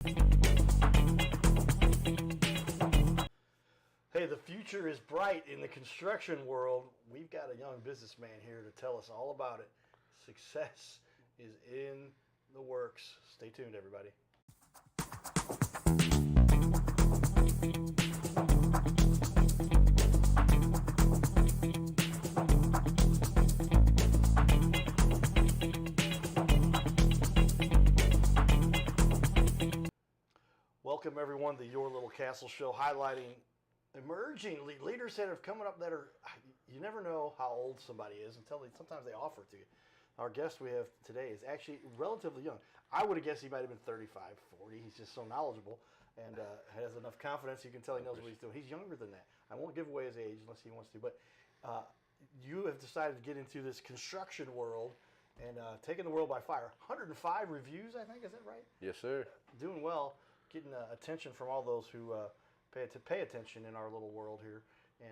Hey, the future is bright in the construction world. We've got a young businessman here to tell us all about it. Success is in the works. Stay tuned, everybody. Welcome, everyone, to Your Little Castle Show, highlighting emerging leaders that are coming up that are, you never know how old somebody is until sometimes they offer it to you. Our guest we have today is actually relatively young. I would have guessed he might have been 35, 40. He's just so knowledgeable and has enough confidence. You can tell he knows what he's doing. He's younger than that. I won't give away his age unless he wants to, but you have decided to get into this construction world and taking the world by fire. 105 reviews, I think, is that right? Yes, sir. Doing well, getting attention from all those who pay attention in our little world here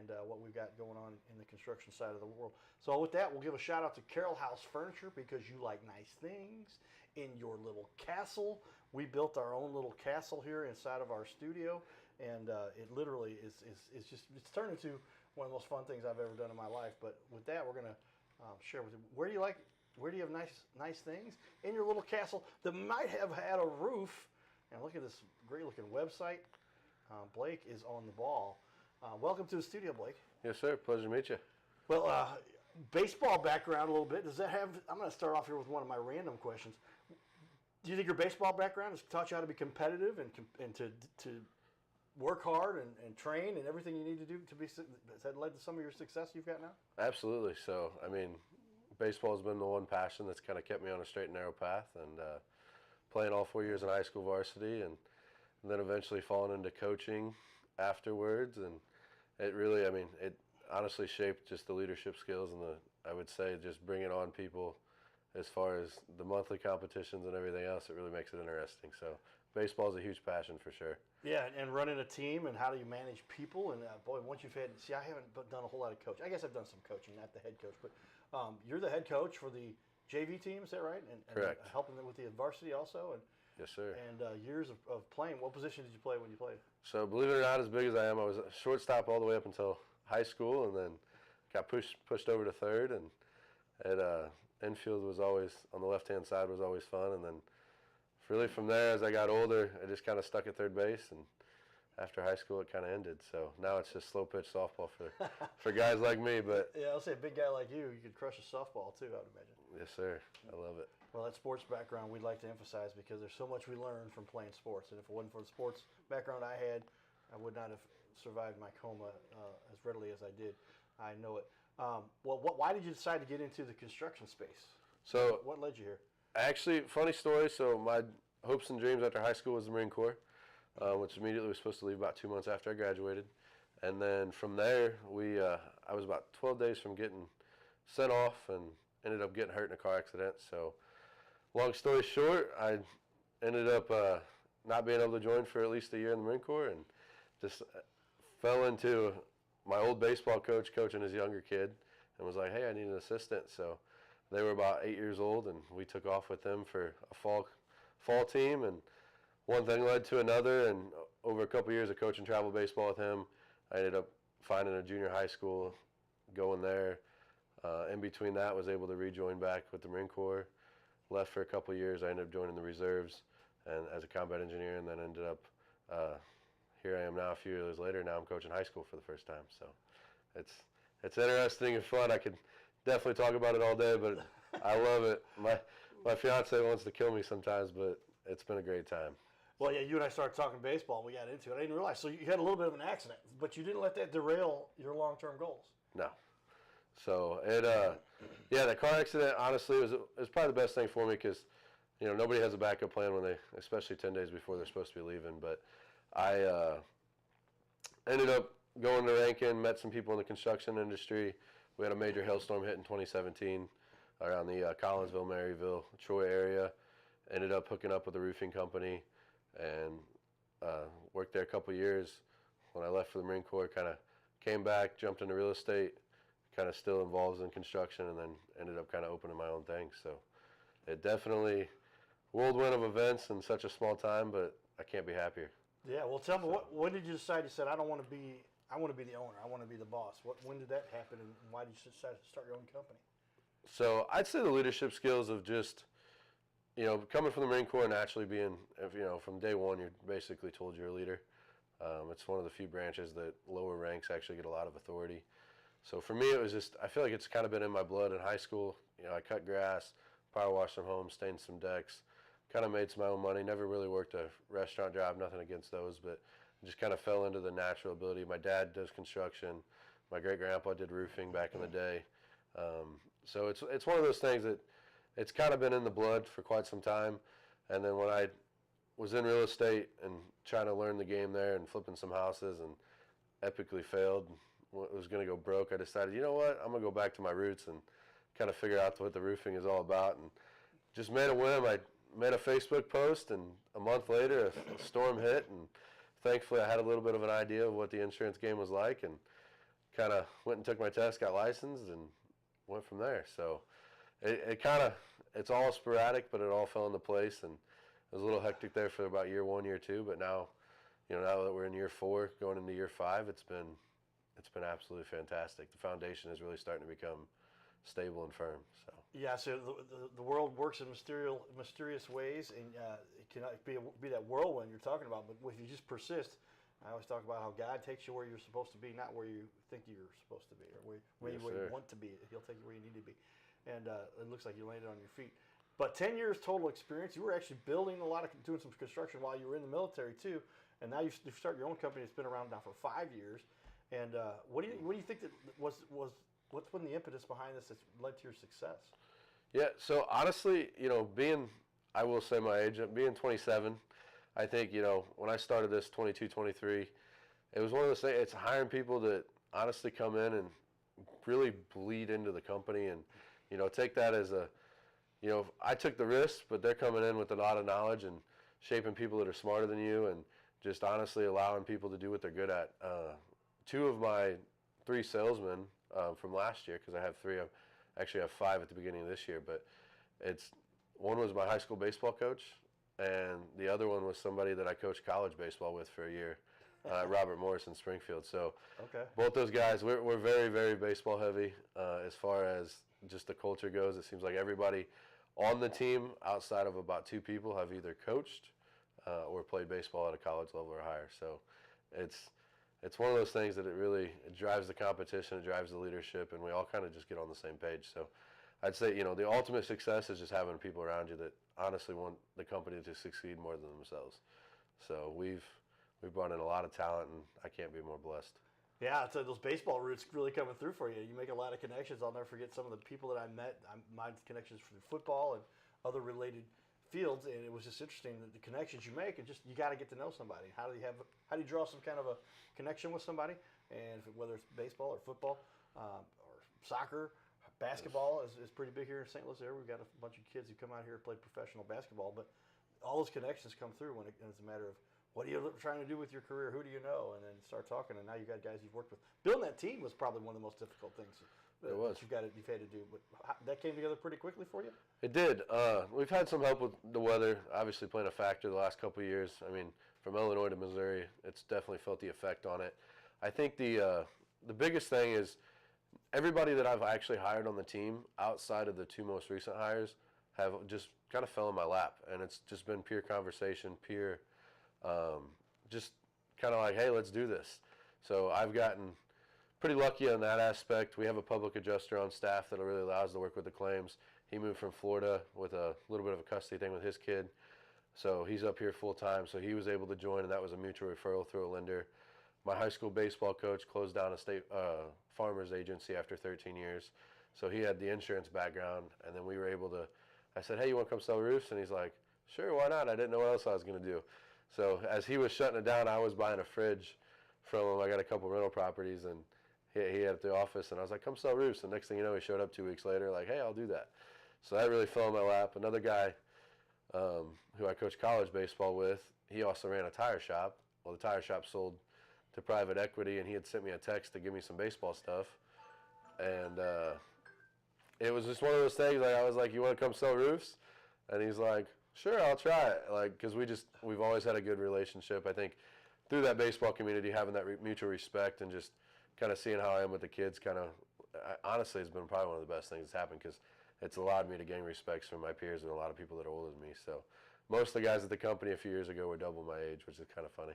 and what we've got going on in the construction side of the world. So with that, we'll give a shout out to Carroll House Furniture because you like nice things in your little castle. We built our own little castle here inside of our studio, and it literally is it's turned into one of the most fun things I've ever done in my life. But with that, we're going to share with you. Where do you have nice things in your little castle that might have had a roof? And look at this great looking website. Blake is on the ball. Welcome to the studio, Blake. Yes, sir. Pleasure to meet you. Well, baseball background a little bit. Does that have? I'm going to start off here with one of my random questions. Do you think your baseball background has taught you how to be competitive and to work hard and train and everything you need to do to be? Has that led to some of your success you've got now? Absolutely. So, I mean, baseball has been the one passion that's kind of kept me on a straight and narrow path, and playing all 4 years in high school varsity, and then eventually falling into coaching afterwards. And it really, I mean, it honestly shaped just the leadership skills and I would say just bringing on people as far as the monthly competitions and everything else. It really makes it interesting. So baseball is a huge passion for sure. Yeah, and running a team and how do you manage people. And boy, once you've had, I haven't done a whole lot of coaching. I guess I've done some coaching, not the head coach, but you're the head coach for the JV team, is that right? And correct. Helping them with the varsity also? And yes, sir. And years of playing. What position did you play when you played? So believe it or not, as big as I am, I was a shortstop all the way up until high school, and then got pushed over to third. And at infield was always on the left-hand side was always fun. And then really from there, as I got older, I just kind of stuck at third base. And after high school, it kind of ended. So now it's just slow pitch softball for guys like me. But yeah, I'll say a big guy like you could crush a softball too, I would imagine. Yes, sir. I love it. Well, that sports background we'd like to emphasize because there's so much we learn from playing sports. And if it wasn't for the sports background I had, I would not have survived my coma as readily as I did. I know it. Why did you decide to get into the construction space? So what led you here? Actually, funny story. So my hopes and dreams after high school was the Marine Corps. Which immediately was supposed to leave about 2 months after I graduated. And then from there, I was about 12 days from getting sent off and ended up getting hurt in a car accident. So long story short, I ended up not being able to join for at least a year in the Marine Corps and just fell into my old baseball coach coaching his younger kid and was like, hey, I need an assistant. So they were about 8 years old, and we took off with them for a fall team. And one thing led to another, and over a couple of years of coaching travel baseball with him, I ended up finding a junior high school, going there. In between that, was able to rejoin back with the Marine Corps. Left for a couple of years. I ended up joining the reserves and as a combat engineer, and then ended up here I am now a few years later. Now I'm coaching high school for the first time. So it's interesting and fun. I could definitely talk about it all day, but I love it. My fiance wants to kill me sometimes, but it's been a great time. Well, yeah, you and I started talking baseball, and we got into it. I didn't realize. So you had a little bit of an accident, but you didn't let that derail your long-term goals. No. So that car accident honestly was probably the best thing for me because, nobody has a backup plan when they, especially 10 days before they're supposed to be leaving. But I ended up going to Rankin, met some people in the construction industry. We had a major hailstorm hit in 2017 around the Collinsville, Maryville, Troy area. Ended up hooking up with a roofing company and worked there a couple of years. When I left for the Marine Corps, kind of came back, jumped into real estate, kind of still involved in construction, and then ended up kind of opening my own thing. So it definitely whirlwind of events in such a small time, but I can't be happier. Yeah, well, tell me, when did you decide? You said, I want to be the owner. I want to be the boss. When did that happen, and why did you decide to start your own company? So I'd say the leadership skills of just, coming from the Marine Corps, naturally being, from day one, you're basically told you're a leader. It's one of the few branches that lower ranks actually get a lot of authority. So for me, it was just, I feel like it's kind of been in my blood in high school. I cut grass, power washed some homes, stained some decks, kind of made some my own money. Never really worked a restaurant job, nothing against those, but just kind of fell into the natural ability. My dad does construction. My great-grandpa did roofing back in the day. So it's one of those things that it's kind of been in the blood for quite some time. And then when I was in real estate and trying to learn the game there and flipping some houses and epically failed, was going to go broke, I decided, you know what, I'm going to go back to my roots and kind of figure out what the roofing is all about. And just made a whim. I made a Facebook post, and a month later a storm hit, and thankfully I had a little bit of an idea of what the insurance game was like, and kind of went and took my test, got licensed, and went from there. So it's all sporadic, but it all fell into place, and it was a little hectic there for about year 1, year 2, but now, now that we're in year 4, going into year 5, it's been absolutely fantastic. The foundation is really starting to become stable and firm. So yeah, so the world works in mysterious ways, and it cannot be that whirlwind you're talking about. But if you just persist, I always talk about how God takes you where you're supposed to be, not where you think you're supposed to be, or where you want to be. He'll take you where you need to be, and it looks like you landed on your feet. But 10 years total experience. You were actually doing some construction while you were in the military too, and now you start your own company. It's been around now for 5 years. And what do you think that what's been the impetus behind this that's led to your success? Yeah, so honestly, I will say my age, being 27, I think, when I started this 22, 23, it was one of those things, it's hiring people that honestly come in and really bleed into the company and, take that as I took the risk, but they're coming in with a lot of knowledge and shaping people that are smarter than you and just honestly allowing people to do what they're good at. 2 of my 3 salesmen from last year, because I have 3, I actually have 5 at the beginning of this year, but one was my high school baseball coach, and the other one was somebody that I coached college baseball with for a year, Robert Morris in Springfield. So both those guys, we're very, very baseball heavy as far as just the culture goes. It seems like everybody on the team, outside of about 2 people, have either coached or played baseball at a college level or higher. So it's one of those things that it drives the competition, it drives the leadership, and we all kind of just get on the same page. So I'd say, the ultimate success is just having people around you that honestly want the company to succeed more than themselves. So we've brought in a lot of talent, and I can't be more blessed. Yeah, I'd say those baseball roots really coming through for you. You make a lot of connections. I'll never forget some of the people that I met. My connections through football and other related fields, and it was just interesting the connections you make, and just you got to get to know somebody. How do you draw some kind of a connection with somebody, and whether it's baseball or football or soccer, basketball is pretty big here in St. Louis area. We've got a bunch of kids who come out here and play professional basketball, but all those connections come through when it's a matter of what are you trying to do with your career, who do you know, and then start talking, and now you've got guys you've worked with. Building that team was probably one of the most difficult things it was. You've had to do, but that came together pretty quickly for you? It did. We've had some help with the weather, obviously playing a factor the last couple of years. I mean, from Illinois to Missouri, it's definitely felt the effect on it. I think the biggest thing is everybody that I've actually hired on the team, outside of the 2 most recent hires, have just kind of fell in my lap, and it's just been pure conversation, pure, just kind of like, hey, let's do this. So I've gotten pretty lucky on that aspect. We have a public adjuster on staff that really allows us to work with the claims. He moved from Florida with a little bit of a custody thing with his kid, so he's up here full time. So he was able to join, and that was a mutual referral through a lender. My high school baseball coach closed down a state farmers agency after 13 years, so he had the insurance background, and then we were able to, I said, hey, you want to come sell roofs? And he's like, sure, why not? I didn't know what else I was going to do. So as he was shutting it down, I was buying a fridge from him. I got a couple rental properties, and he had it at the office, and I was like, come sell roofs. And next thing you know, he showed up 2 weeks later like, hey, I'll do that. So that really fell in my lap. Another guy who I coached college baseball with, he also ran a tire shop. Well, the tire shop sold to private equity, and he had sent me a text to give me some baseball stuff. And it was just one of those things, like I was like, you want to come sell roofs? And he's like, Sure, I'll try it. Like, because we've always had a good relationship. I think through that baseball community, having that mutual respect and just kind of seeing how I am with the kids, honestly, has been probably one of the best things that's happened because it's allowed me to gain respects from my peers and a lot of people that are older than me. So most of the guys at the company a few years ago were double my age, which is kind of funny.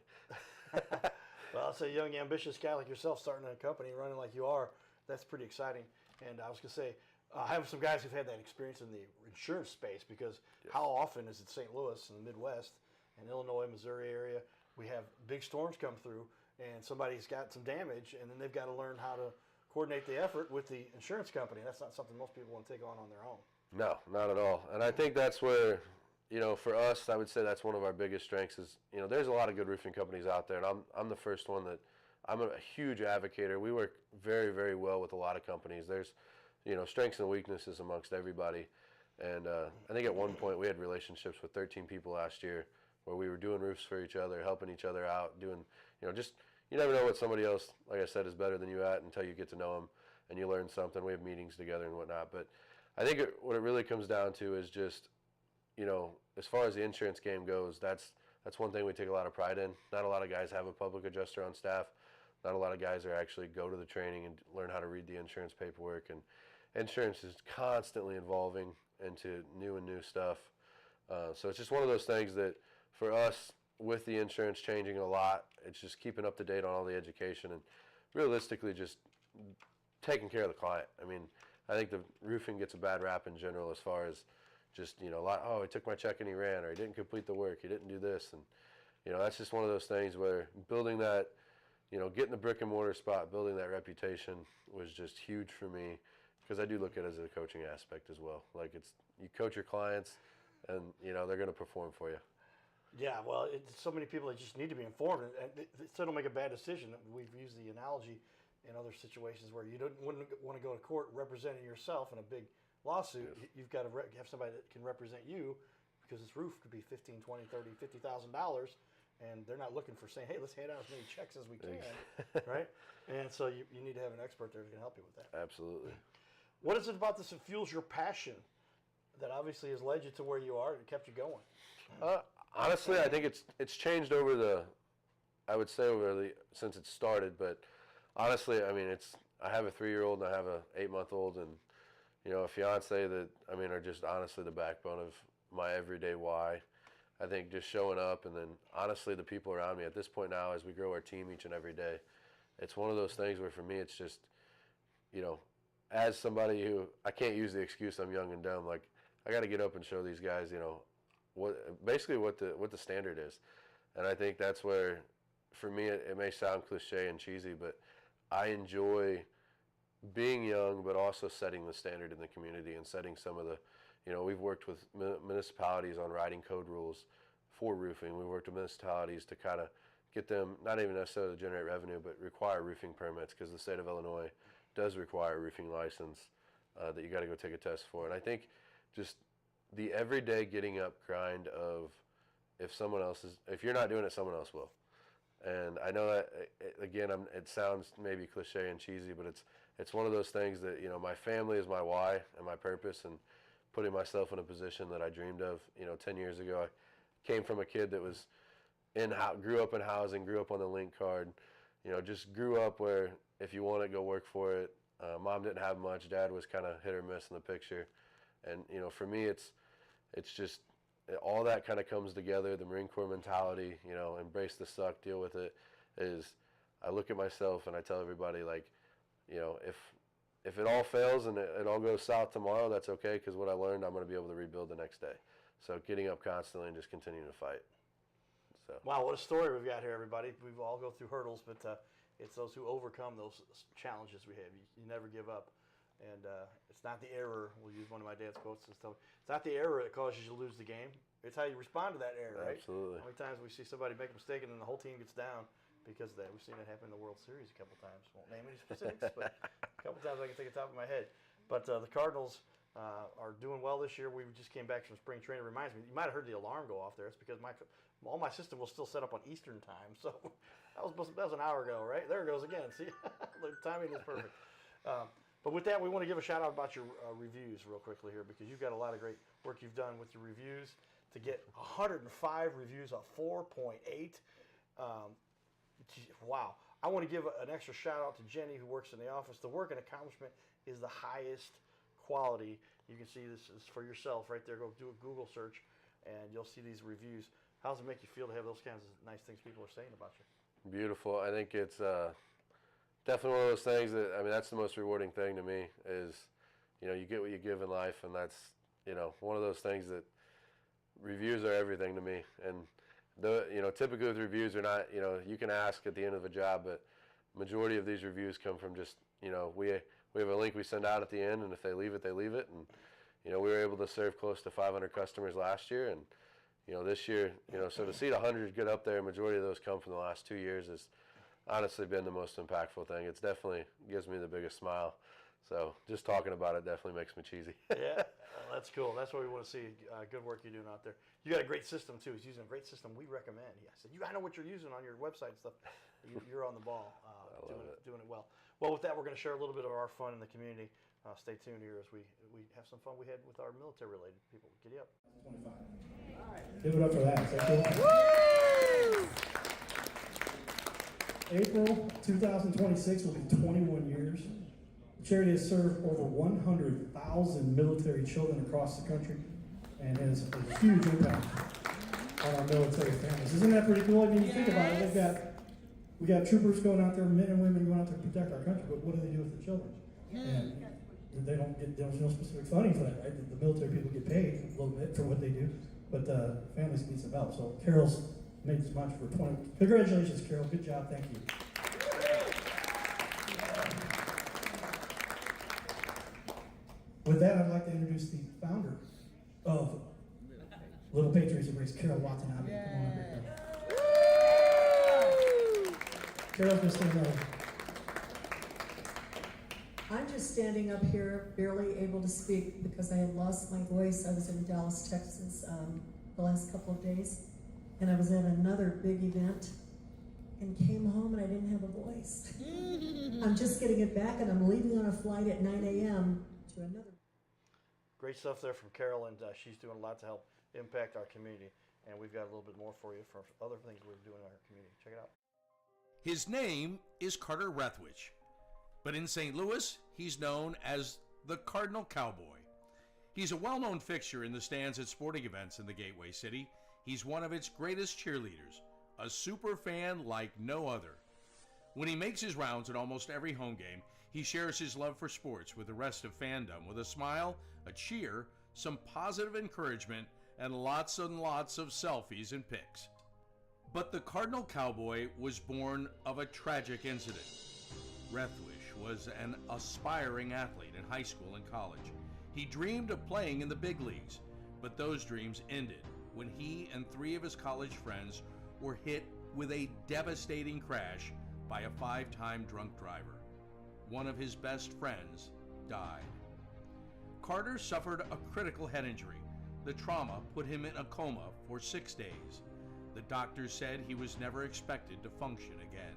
Well, I'll say, young, ambitious guy like yourself starting a company, running like you are, that's pretty exciting. And I was going to say, I have some guys who've had that experience in the insurance space because how often is it St. Louis and the Midwest and Illinois, Missouri area, we have big storms come through and somebody's got some damage and then they've got to learn how to coordinate the effort with the insurance company. That's not something most people want to take on their own. No, not at all. And I think that's where, for us, I would say that's one of our biggest strengths is, there's a lot of good roofing companies out there, and I'm the first one that I'm a huge advocator. We work very, very well with a lot of companies. There's, strengths and weaknesses amongst everybody. And I think at one point we had relationships with 13 people last year where we were doing roofs for each other, helping each other out, doing, just, you never know what somebody else, like I said, is better than you at until you get to know them and you learn something. We have meetings together and whatnot. But I think what it really comes down to is just, as far as the insurance game goes, that's one thing we take a lot of pride in. Not a lot of guys have a public adjuster on staff. Not a lot of guys are actually go to the training and learn how to read the insurance paperwork. And insurance is constantly evolving into new stuff. So it's just one of those things that for us, with the insurance changing a lot, it's just keeping up to date on all the education and realistically just taking care of the client. I mean, I think the roofing gets a bad rap in general as far as just, he took my check and he ran, or he didn't complete the work, he didn't do this. And, that's just one of those things where building that, getting the brick and mortar spot, building that reputation was just huge for me because I do look at it as a coaching aspect as well. Like you coach your clients and, they're going to perform for you. Yeah, well, it's so many people that just need to be informed, and so don't make a bad decision. We've used the analogy in other situations where you wouldn't want to go to court representing yourself in a big lawsuit. Yes. You've got to have somebody that can represent you because this roof could be $15,000, $20,000, $30,000, $50,000, and they're not looking for saying, hey, let's hand out as many checks as we can, right? And so you need to have an expert there who's going to help you with that. Absolutely. What is it about this that fuels your passion that obviously has led you to where you are and kept you going? Honestly, I think it's changed since it started, but honestly, I mean, I have a 3-year-old and I have a 8-month-old and, a fiance that, are just honestly the backbone of my everyday why. I think just showing up and then honestly the people around me at this point now as we grow our team each and every day, it's one of those things where for me it's just, as somebody who, I can't use the excuse I'm young and dumb, like I got to get up and show these guys, what the standard is. And I think that's where, for me, it may sound cliche and cheesy, but I enjoy being young, but also setting the standard in the community and setting some of the, we've worked with municipalities on writing code rules for roofing. We worked with municipalities to kind of get them, not even necessarily to generate revenue, but require roofing permits because the state of Illinois does require a roofing license that you got to go take a test for. And I think just the everyday getting up grind of if you're not doing it, someone else will. And I know that, again, it sounds maybe cliche and cheesy, but it's one of those things that, my family is my why and my purpose, and putting myself in a position that I dreamed of, 10 years ago. I came from a kid that was grew up in housing, grew up on the link card, just grew up where if you want it, go work for it. Mom didn't have much. Dad was kind of hit or miss in the picture. And, for me, it's just all that kind of comes together. The Marine Corps mentality, embrace the suck, deal with it, is I look at myself and I tell everybody, like, if it all fails and it all goes south tomorrow, that's okay, because what I learned, I'm going to be able to rebuild the next day. So getting up constantly and just continuing to fight. So. Wow, what a story we've got here, everybody. We all go through hurdles, but it's those who overcome those challenges we have. You never give up. And it's not the error. We'll use one of my dad's quotes. It's not the error that causes you to lose the game. It's how you respond to that error, right? Absolutely. How many times we see somebody make a mistake and then the whole team gets down because of that? We've seen it happen in the World Series a couple times. Won't name any specifics, but a couple times I can think of the top of my head. But the Cardinals are doing well this year. We just came back from spring training. It reminds me, you might have heard the alarm go off there. It's because all my system was still set up on Eastern time. So that was an hour ago, right? There it goes again. See, the timing is perfect. But with that, we want to give a shout out about your reviews real quickly here, because you've got a lot of great work you've done with your reviews. to get 105 reviews, a 4.8. Wow. I want to give an extra shout out to Jenny, who works in the office. The work and accomplishment is the highest quality. You can see this is for yourself right there. Go do a Google search and you'll see these reviews. How does it make you feel to have those kinds of nice things people are saying about you? Beautiful. I think it's definitely one of those things that, I mean, that's the most rewarding thing to me is, you know, you get what you give in life, and that's, you know, one of those things that reviews are everything to me. And you know, typically with reviews are not, you know, you can ask at the end of a job, but majority of these reviews come from just, you know, we have a link we send out at the end, and if they leave it, they leave it. And, you know, we were able to serve close to 500 customers last year, and, you know, this year, you know, so to see 100 get up there, majority of those come from the last 2 years, has honestly been the most impactful thing. It's definitely gives me the biggest smile. So just talking about it definitely makes me cheesy. Yeah, that's cool. That's what we want to see. Good work you're doing out there. You got a great system too. He's using a great system we recommend. I said, I know what you're using on your website and stuff. You're on the ball, doing it well. Well, with that, we're going to share a little bit of our fun in the community. Stay tuned here as we have some fun we had with our military-related people. Giddy up. 25. All right. Give it up for that. Is that cool? April 2026 will be 21 years. The charity has served over 100,000 military children across the country and has a huge impact on our military families. Isn't that pretty cool? I mean, you think about it, we got troopers going out there, men and women going out there to protect our country, but what do they do with the children? And there's no specific funding for that, right? The military people get paid a little bit for what they do, but families need some help. So Carol's made this much for 20. Congratulations, Carol. Good job. Thank you. With that, I'd like to introduce the founder of Little Patriots Embrace, Carol Watanabe. Come on up here, Carol. Carol's just standing over. I'm just standing up here, barely able to speak because I had lost my voice. I was in Dallas, Texas the last couple of days, and I was at another big event and came home and I didn't have a voice. I'm just getting it back, and I'm leaving on a flight at 9 a.m. to another. Great stuff there from Carol, and she's doing a lot to help impact our community. And we've got a little bit more for you for other things we're doing in our community. Check it out. His name is Carter Rethwich, but in St. Louis, he's known as the Cardinal Cowboy. He's a well-known fixture in the stands at sporting events in the Gateway City. He's one of its greatest cheerleaders, a super fan like no other. When he makes his rounds at almost every home game, he shares his love for sports with the rest of fandom with a smile, a cheer, some positive encouragement, and lots of selfies and pics. But the Cardinal Cowboy was born of a tragic incident. Rethwich was an aspiring athlete in high school and college. He dreamed of playing in the big leagues, but those dreams ended when he and 3 of his college friends were hit with a devastating crash by a 5-time drunk driver. One of his best friends died. Carter suffered a critical head injury. The trauma put him in a coma for 6 days. The doctors said he was never expected to function again.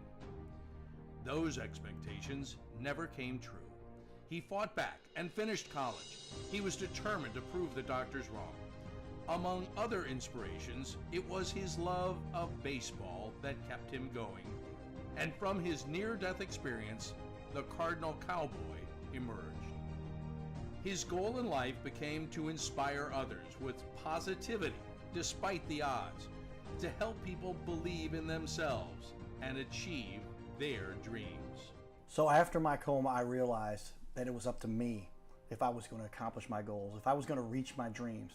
Those expectations never came true. He fought back and finished college. He was determined to prove the doctors wrong. Among other inspirations, it was his love of baseball that kept him going. And from his near-death experience, the Cardinal Cowboy emerged. His goal in life became to inspire others with positivity despite the odds, to help people believe in themselves and achieve their dreams. So after my coma, I realized that it was up to me if I was going to accomplish my goals, if I was going to reach my dreams.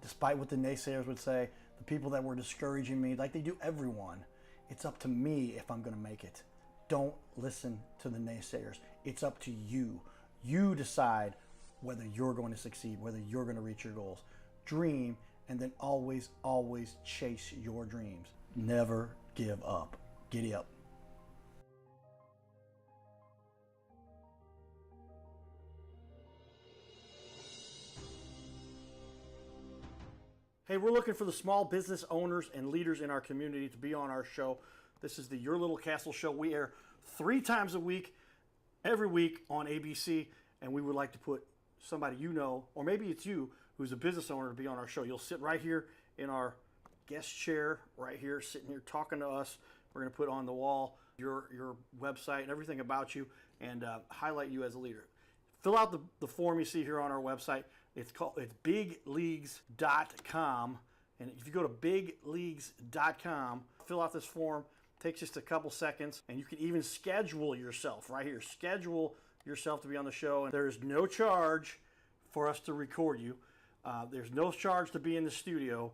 Despite what the naysayers would say, the people that were discouraging me, like they do everyone, it's up to me if I'm going to make it. Don't listen to the naysayers. It's up to you. You decide whether you're going to succeed, whether you're going to reach your goals. Dream, and then always, always chase your dreams. Never give up. Giddy up. Hey, we're looking for the small business owners and leaders in our community to be on our show. This is the Your Little Castle Show. We air 3 times a week, every week on ABC, and we would like to put somebody you know, or maybe it's you, who's a business owner to be on our show. You'll sit right here in our guest chair, right here, sitting here talking to us. We're going to put on the wall your website and everything about you, and highlight you as a leader. Fill out the form you see here on our website. It's bigleagues.com, and if you go to bigleagues.com, fill out this form. It takes just a couple seconds, and you can even schedule yourself right here. Schedule yourself to be on the show, and there's no charge for us to record you. There's no charge to be in the studio.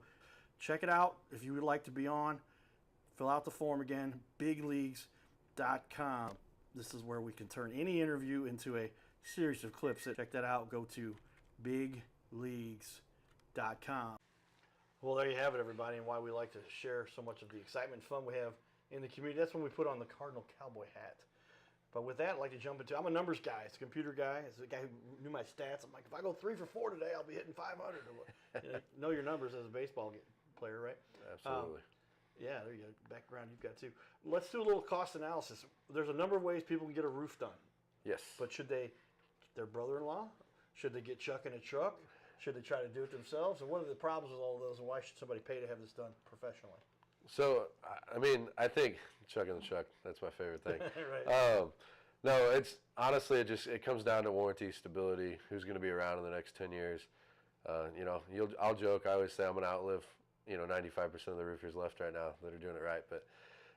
Check it out if you would like to be on. Fill out the form again, bigleagues.com. This is where we can turn any interview into a series of clips. Check that out. Go to bigleagues.com. Well, there you have it, everybody, and why we like to share so much of the excitement and fun we have in the community. That's when we put on the Cardinal Cowboy hat. But with that, I'd like to jump into, I'm a numbers guy. It's a computer guy. It's a guy who knew my stats. I'm like, if I go 3 for 4 today, I'll be hitting 500. Know your numbers as a baseball player, right? Absolutely. Yeah, there you go. Background you've got too. Let's do a little cost analysis. There's a number of ways people can get a roof done. Yes. But should they, their brother-in-law? Should they get Chuck in a truck? Should they try to do it themselves? And what are the problems with all of those, and why should somebody pay to have this done professionally? So, I mean, I think Chuck in the truck, that's my favorite thing. Right. No, it's honestly, it comes down to warranty, stability, who's going to be around in the next 10 years. I'll joke, I always say I'm going to outlive, 95% of the roofers left right now that are doing it right. But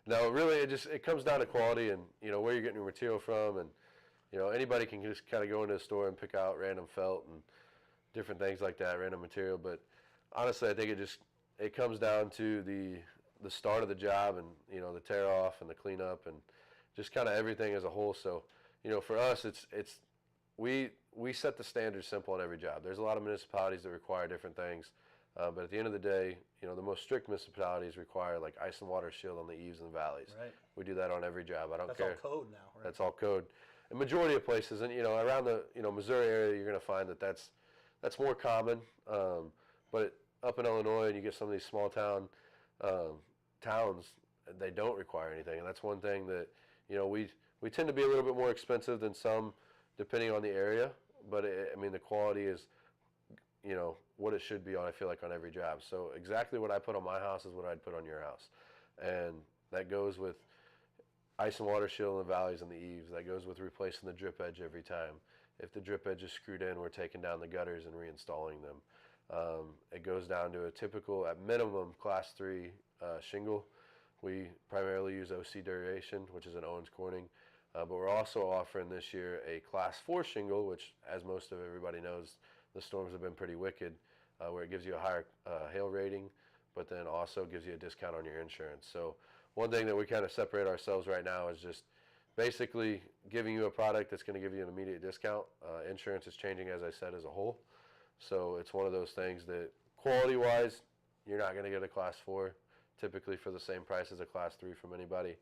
no, really, it comes down to quality and, where you're getting your material from. And, anybody can just kind of go into a store and pick out random felt and different things like that, random material. But honestly, I think it comes down to the start of the job and, the tear off and the cleanup and just kind of everything as a whole. So, for us, we set the standard simple on every job. There's a lot of municipalities that require different things. But at the end of the day, the most strict municipalities require like ice and water shield on the eaves and valleys. Right. We do that on every job. I don't That's care. all code now, right? That's all code. And majority of places, and around the Missouri area, you're going to find that's more common. But up in Illinois, and you get some of these small towns, they don't require anything, and that's one thing that we tend to be a little bit more expensive than some, depending on the area. But the quality is what it should be on, I feel like, on every job. So exactly what I put on my house is what I'd put on your house. And that goes with ice and water shield in the valleys and the eaves. That goes with replacing the drip edge every time. If the drip edge is screwed in, we're taking down the gutters and reinstalling them. It goes down to a typical, at minimum, Class 3 shingle. We primarily use OC Duration, which is an Owens Corning. But we're also offering this year a Class 4 shingle, which, as most of everybody knows, the storms have been pretty wicked, where it gives you a higher hail rating, but then also gives you a discount on your insurance. So one thing that we kind of separate ourselves right now is just basically giving you a product that's going to give you an immediate discount. Insurance is changing, as I said, as a whole. So it's one of those things that quality-wise, you're not going to get a Class 4 typically for the same price as a Class 3 from anybody,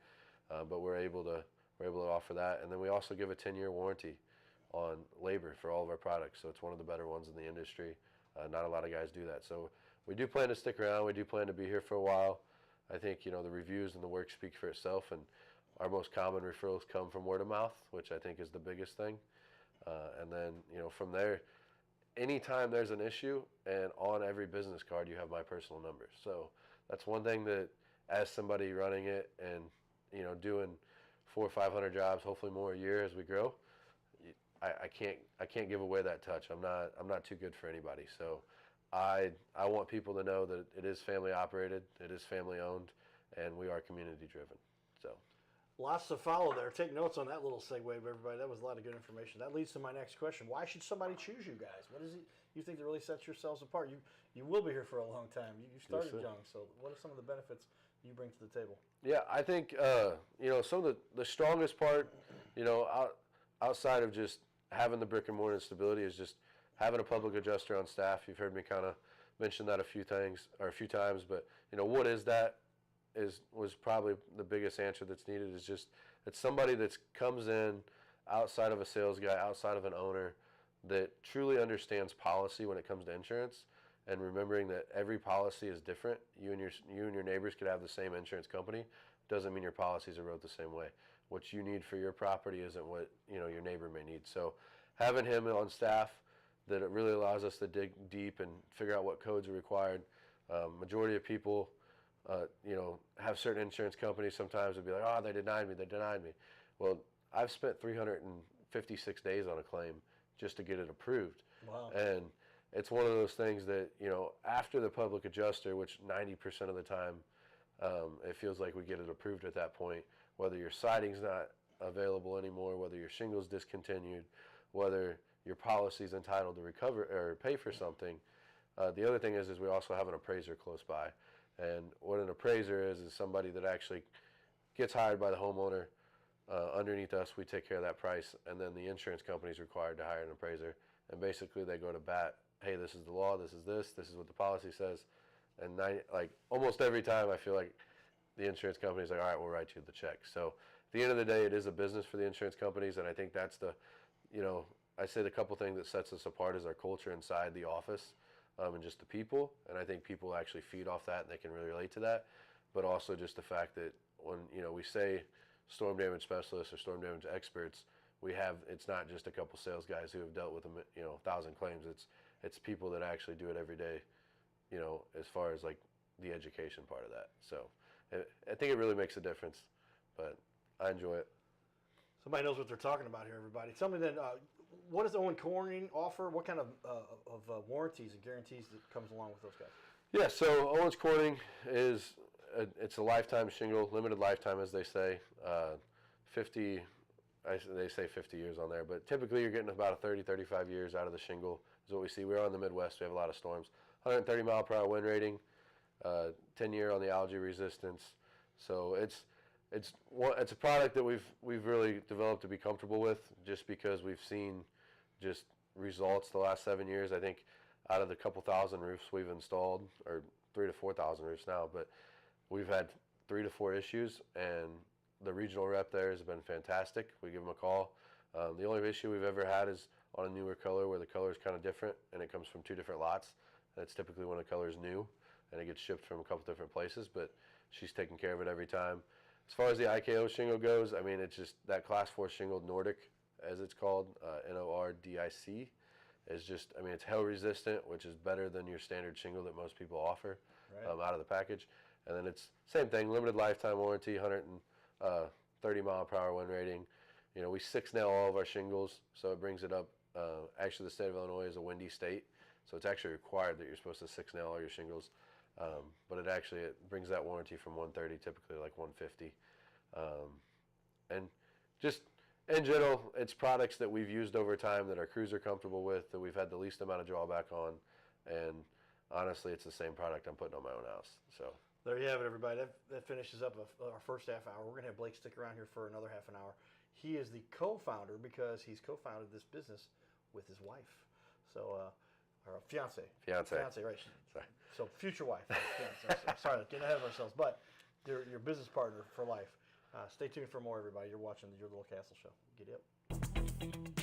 but we're able to offer that. And then we also give a 10-year warranty on labor for all of our products. So it's one of the better ones in the industry. Not a lot of guys do that. So we do plan to stick around. We do plan to be here for a while. I think, the reviews and the work speak for itself, and our most common referrals come from word of mouth, which I think is the biggest thing. And then, from there, anytime there's an issue, and on every business card, you have my personal number. So that's one thing that, as somebody running it and, doing 400 or 500 jobs, hopefully more a year as we grow, I can't give away that touch. I'm not too good for anybody. So I want people to know that it is family operated, it is family owned, and we are community driven. So lots to follow there. Take notes on that little segue, everybody. That was a lot of good information. That leads to my next question. Why should somebody choose you guys? What is it you think that really sets yourselves apart? You will be here for a long time. You started young, so what are some of the benefits you bring to the table? Yeah, I think some of the strongest part, outside of just having the brick and mortar stability, is just having a public adjuster on staff. You've heard me kind of mention that a few times, but what is that was probably the biggest answer that's needed. Is just it's somebody that comes in outside of a sales guy, outside of an owner, that truly understands policy when it comes to insurance, and remembering that every policy is different. You and your neighbors could have the same insurance company. Doesn't mean your policies are wrote the same way. What you need for your property isn't what your neighbor may need. So having him on staff, that it really allows us to dig deep and figure out what codes are required. Majority of people, have certain insurance companies sometimes would be like, oh, they denied me. Well, I've spent 356 days on a claim just to get it approved. Wow. And it's one of those things that, after the public adjuster, which 90% of the time, it feels like we get it approved at that point, whether your siding's not available anymore, whether your shingle's discontinued, whether your policy's entitled to recover or pay for something. The other thing is we also have an appraiser close by. And what an appraiser is somebody that actually gets hired by the homeowner. Underneath us, we take care of that price, and then the insurance company is required to hire an appraiser. And basically they go to bat, hey, this is the law, this is what the policy says. And almost every time I feel like the insurance company is like, all right, we'll write you the check. So at the end of the day, it is a business for the insurance companies, and I think that's I say the couple things that sets us apart is our culture inside the office, and just the people. And I think people actually feed off that, and they can really relate to that. But also just the fact that when we say storm damage specialists or storm damage experts, it's not just a couple sales guys who have dealt with 1,000 claims. It's people that actually do it every day, as far as like the education part of that. So I think it really makes a difference, but I enjoy it. Somebody knows what they're talking about here, everybody. Tell me then, what does Owen Corning offer? What kind of warranties and guarantees that comes along with those guys? Yeah, so Owens Corning is it's a lifetime shingle, limited lifetime as they say. 50, they say 50 years on there, but typically you're getting about 30, 35 years out of the shingle is what we see. We're on the Midwest, we have a lot of storms. 130 mile per hour wind rating, 10-year on the algae resistance. So it's a product that we've really developed to be comfortable with, just because we've seen just results the last 7 years. I think out of the couple thousand roofs we've installed, or 3,000 to 4,000 roofs now, but we've had 3 to 4 issues, and the regional rep there has been fantastic. We give them a call. The only issue we've ever had is on a newer color where the color is kind of different and it comes from 2 different lots. That's typically when a color is new and it gets shipped from a couple different places, but she's taking care of it every time. As far as the IKO shingle goes, I mean, it's just that Class 4 shingle Nordic, as it's called, NORDIC, is just, I mean, it's hail resistant, which is better than your standard shingle that most people offer out of the package. And then it's same thing, limited lifetime warranty, 130 mile per hour wind rating. We 6-nail all of our shingles, so it brings it up. Actually, the state of Illinois is a windy state, so it's actually required that you're supposed to 6-nail all your shingles. But it brings that warranty from 130, typically like 150. And just in general, it's products that we've used over time that our crews are comfortable with, that we've had the least amount of drawback on. And honestly, it's the same product I'm putting on my own house. So there you have it, everybody. That finishes up our first half hour. We're going to have Blake stick around here for another half an hour. He is the co-founder, because he's co-founded this business with his wife. So, or fiance, right? Sorry. So future wife, fiance. Sorry, getting ahead of ourselves. But your business partner for life. Stay tuned for more, everybody. You're watching the Your Little Castle Show. Get up.